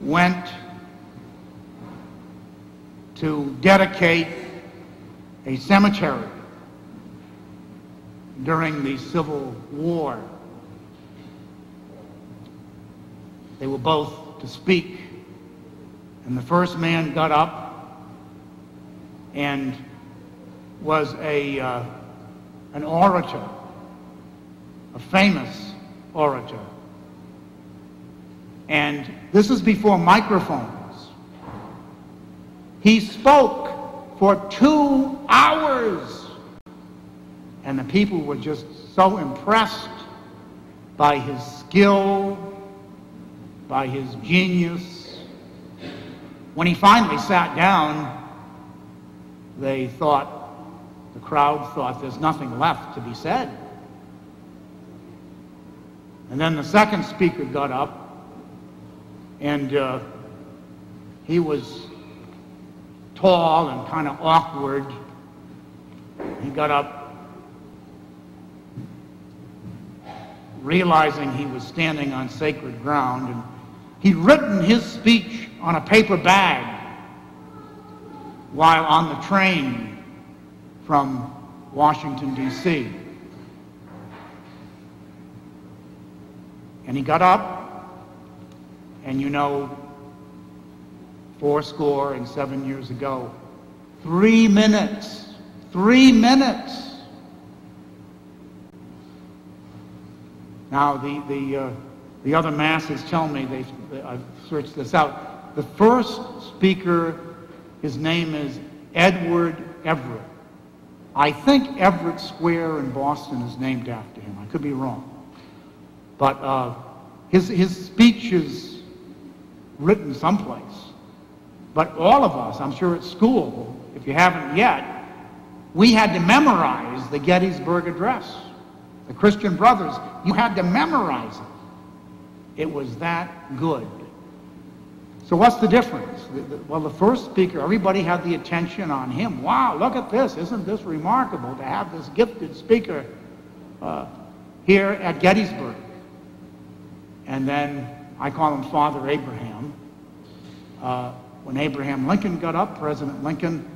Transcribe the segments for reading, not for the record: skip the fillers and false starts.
went to dedicate a cemetery during the Civil War. They were both to speak, and the first man got up and was an orator, a famous orator. And this is before microphones. He spoke for 2 hours, and the people were just so impressed by his skill, by his genius. When he finally sat down, the crowd thought there's nothing left to be said. And then the second speaker got up, and he was tall and kind of awkward. He got up, realizing he was standing on sacred ground, and he'd written his speech on a paper bag while on the train from Washington, D.C. And he got up, and 7 years ago, 3 minutes. 3 minutes. Now, the other masses tell me, I've searched this out, the first speaker, his name is Edward Everett. I think Everett Square in Boston is named after him. I could be wrong. But his speech is written someplace. But all of us, I'm sure at school, if you haven't yet, we had to memorize the Gettysburg Address. The Christian Brothers, you had to memorize it. It was that good. So what's the difference? Well, the first speaker, everybody had the attention on him. Wow, look at this. Isn't this remarkable to have this gifted speaker here at Gettysburg? And then I call him Father Abraham. When Abraham Lincoln got up, President Lincoln,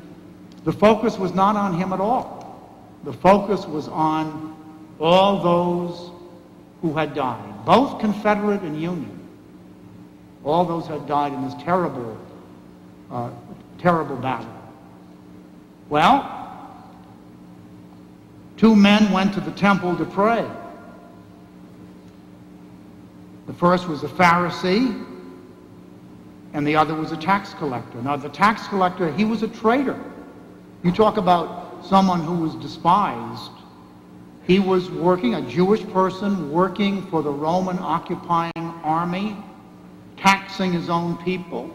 the focus was not on him at all. The focus was on all those who had died, both Confederate and Union. All those had died in this terrible, terrible battle. Well, 2 men went to the temple to pray. The first was a Pharisee, and the other was a tax collector. Now, the tax collector, he was a traitor. You talk about someone who was despised. He was working, a Jewish person working for the Roman occupying army, taxing his own people.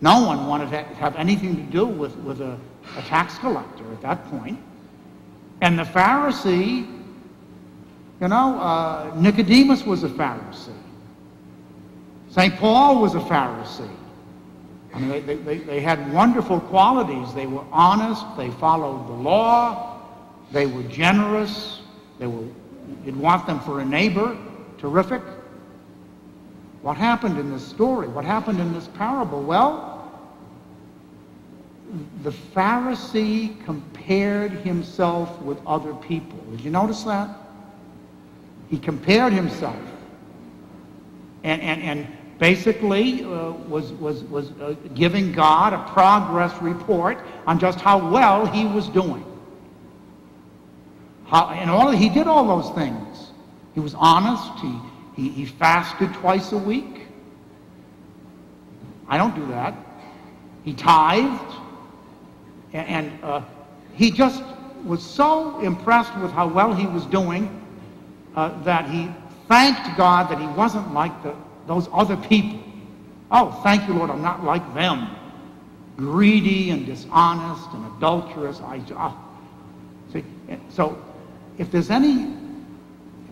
No one wanted to have anything to do with a tax collector at that point. And the Pharisee, Nicodemus was a Pharisee. St. Paul was a Pharisee. I mean, they had wonderful qualities. They were honest. They followed the law. They were generous. You'd want them for a neighbor. Terrific. What happened in this story? What happened in this parable? Well, the Pharisee compared himself with other people. Did you notice that? He compared himself. And basically was giving God a progress report on just how well he was doing. He did all those things. He was honest. He fasted twice a week. I don't do that. He tithed. And he just was so impressed with how well he was doing that he thanked God that he wasn't like those other people. Oh, thank you, Lord, I'm not like them. Greedy and dishonest and adulterous. See, so if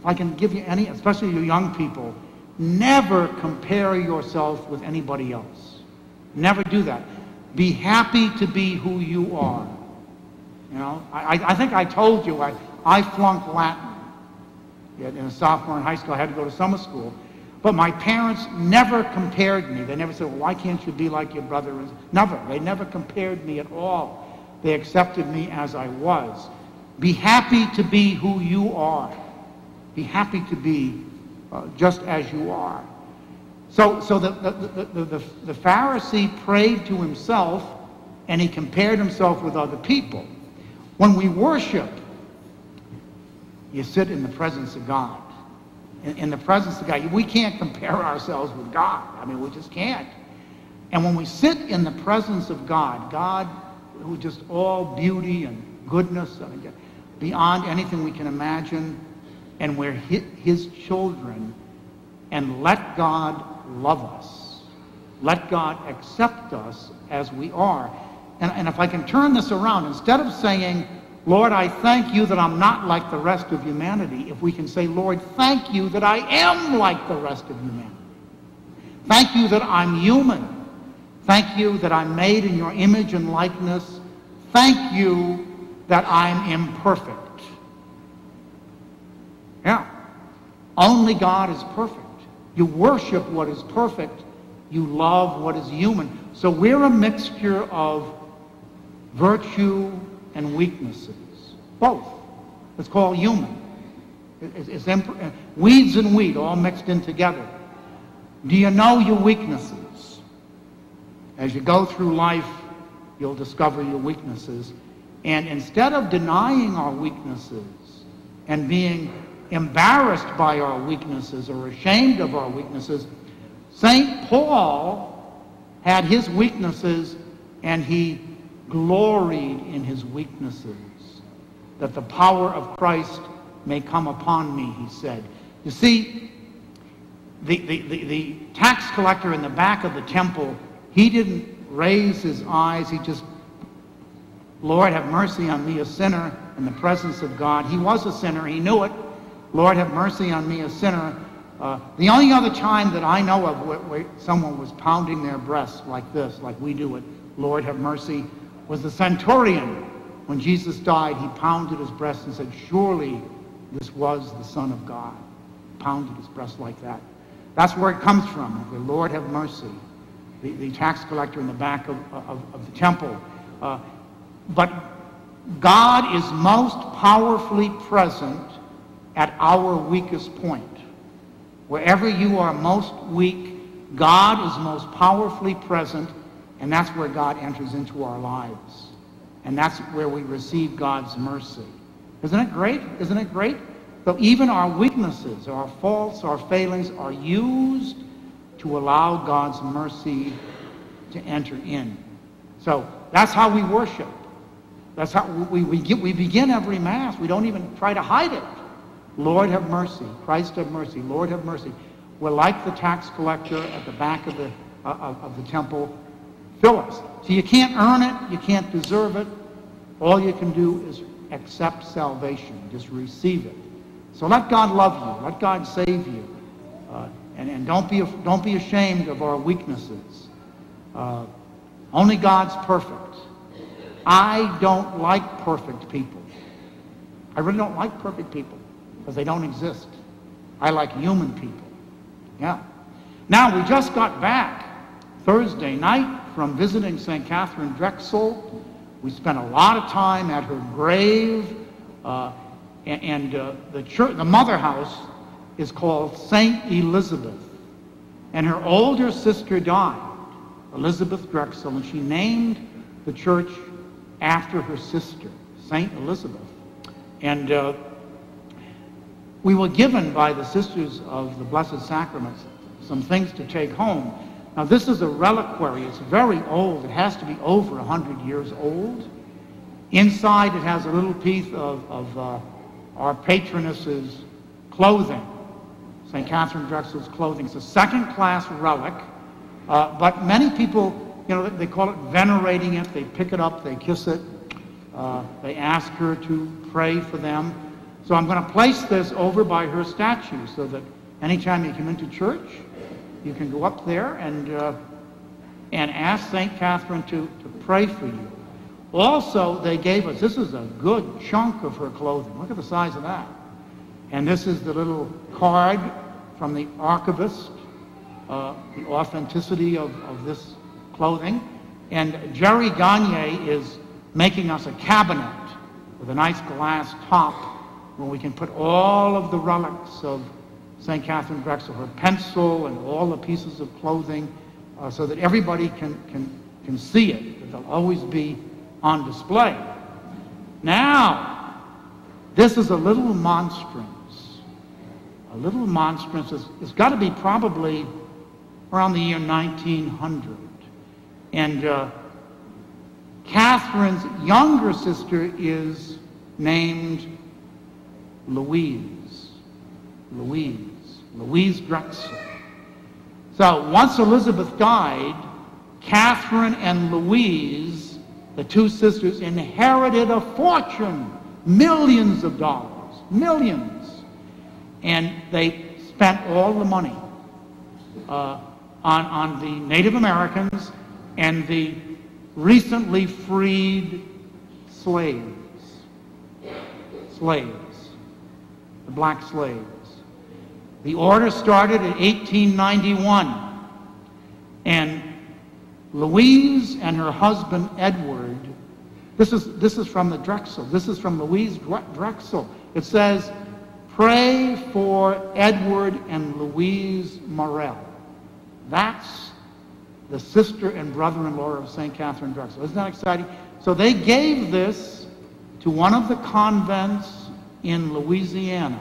I can give you any, especially you young people, never compare yourself with anybody else. Never do that. Be happy to be who you are. I think I told you I flunked Latin. In a sophomore in high school, I had to go to summer school. But my parents never compared me. They never said, well, why can't you be like your brother? Never. They never compared me at all. They accepted me as I was. Be happy to be who you are. Be happy to be just as you are. So the Pharisee prayed to himself, and he compared himself with other people. When we worship, you sit in the presence of God. In the presence of God. We can't compare ourselves with God. I mean, we just can't. And when we sit in the presence of God, God who is just all beauty and goodness, I mean, beyond anything we can imagine, and we're his children, and let God love us. Let God accept us as we are. And if I can turn this around, instead of saying, Lord, I thank you that I'm not like the rest of humanity, if we can say, Lord, thank you that I am like the rest of humanity. Thank you that I'm human. Thank you that I'm made in your image and likeness. Thank you that I'm imperfect. Yeah. Only God is perfect. You worship what is perfect. You love what is human. So we're a mixture of virtue and weaknesses. Both. It's called human. It's weeds and wheat all mixed in together. Do you know your weaknesses? As you go through life, you'll discover your weaknesses. And instead of denying our weaknesses and being embarrassed by our weaknesses or ashamed of our weaknesses, St. Paul had his weaknesses and he gloried in his weaknesses, that the power of Christ may come upon me, he said. You see, the tax collector in the back of the temple, he didn't raise his eyes. He just, Lord, have mercy on me, a sinner, in the presence of God. He was a sinner. He knew it. Lord, have mercy on me, a sinner. The only other time that I know of where someone was pounding their breast like this, like we do it, Lord, have mercy, was the centurion. When Jesus died, he pounded his breast and said, surely this was the Son of God. Pounded his breast like that. That's where it comes from, the Lord have mercy. The tax collector in the back of the temple. But God is most powerfully present at our weakest point. Wherever you are most weak, God is most powerfully present, and that's where God enters into our lives. And that's where we receive God's mercy. Isn't it great? Isn't it great? So even our weaknesses, our faults, our failings are used to allow God's mercy to enter in. So that's how we worship. That's how we begin every Mass. We don't even try to hide it. Lord have mercy. Christ have mercy. Lord have mercy. We're like the tax collector at the back of the temple. Fill us. So you can't earn it. You can't deserve it. All you can do is accept salvation. Just receive it. So let God love you. Let God save you. And don't be ashamed of our weaknesses. Only God's perfect. I don't like perfect people. I really don't like perfect people because they don't exist. I like human people. Yeah. Now, we just got back Thursday night from visiting St. Catherine Drexel. We spent a lot of time at her grave, and the church, the mother house, is called St. Elizabeth. And her older sister died, Elizabeth Drexel, and she named the church after her sister, St. Elizabeth. And we were given by the Sisters of the Blessed Sacraments some things to take home. Now, this is a reliquary. It's very old. It has to be over 100 years old. Inside, it has a little piece of our patroness's clothing, St. Catherine Drexel's clothing. It's a second-class relic, but many people, you know, they call it venerating it. They pick it up, they kiss it, they ask her to pray for them. So I'm going to place this over by her statue so that anytime you come into church, you can go up there and ask St. Catherine to pray for you. Also, they gave us, this is a good chunk of her clothing. Look at the size of that. And this is the little card from the archivist, the authenticity of this clothing. And Jerry Gagne is making us a cabinet with a nice glass top where we can put all of the relics of St. Catherine Drexel, her pencil and all the pieces of clothing, so that everybody can see it, that they'll always be on display. Now, this is a little monstrance. A little monstrance. It's got to be probably around the year 1900. And Catherine's younger sister is named Louise Drexel. So once Elizabeth died, Catherine and Louise, the two sisters, inherited a fortune, millions of dollars, millions. And they spent all the money on the Native Americans and the recently freed slaves, the black slaves. The order started in 1891, and Louise and her husband Edward, this is from the Drexel, this is from Louise Drexel. It says, "Pray for Edward and Louise Morel." That's the sister and brother-in-law of St. Catherine Drexel. Isn't that exciting? So they gave this to one of the convents in Louisiana,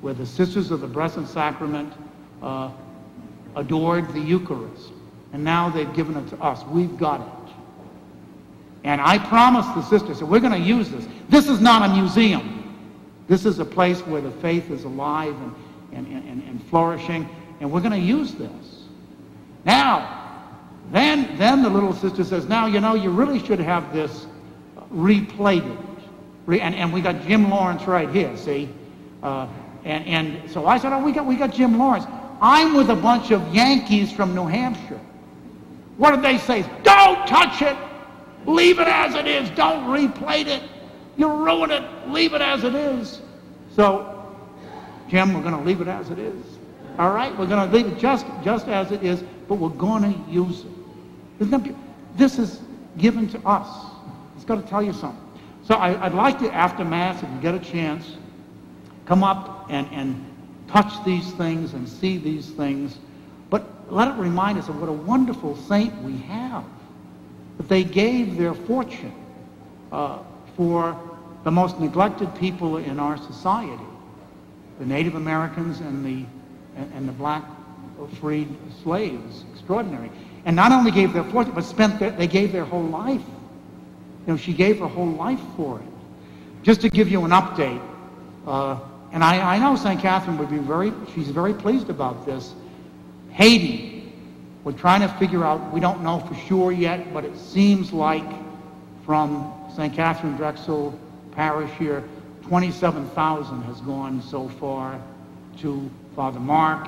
where the Sisters of the Blessed Sacrament adored the Eucharist. And now they've given it to us. We've got it. And I promised the sisters that we're going to use this. This is not a museum. This is a place where the faith is alive and flourishing, and we're going to use this. Now, then the little sister says, now, you know, you really should have this replated. And we got Jim Lawrence right here, see? And so I said, oh, we got Jim Lawrence. I'm with a bunch of Yankees from New Hampshire. What did they say? Don't touch it. Leave it as it is. Don't replate it. You'll ruin it. Leave it as it is. So, Jim, we're going to leave it as it is. All right? We're going to leave it just as it is, but we're going to use it. This is given to us. It's got to tell you something. So I'd like to, after Mass, if you get a chance, come up and touch these things and see these things. But let it remind us of what a wonderful saint we have. That they gave their fortune for the most neglected people in our society, the Native Americans and the black freed slaves. Extraordinary. And not only gave their fortune, but they gave their whole life. You know, she gave her whole life for it. Just to give you an update, and I know St. Catherine would be she's very pleased about this. Haiti, we're trying to figure out, we don't know for sure yet, but it seems like from St. Catherine Drexel Parish here, 27,000 has gone so far to Father Mark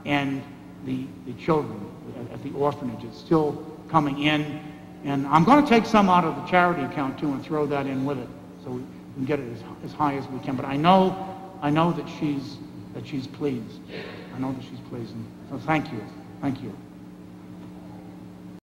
and the children at the orphanage. It's still coming in. And I'm going to take some out of the charity account too and throw that in with it, so we can get it as high as we can. But I know that she's pleased. I know that she's pleased. And so thank you.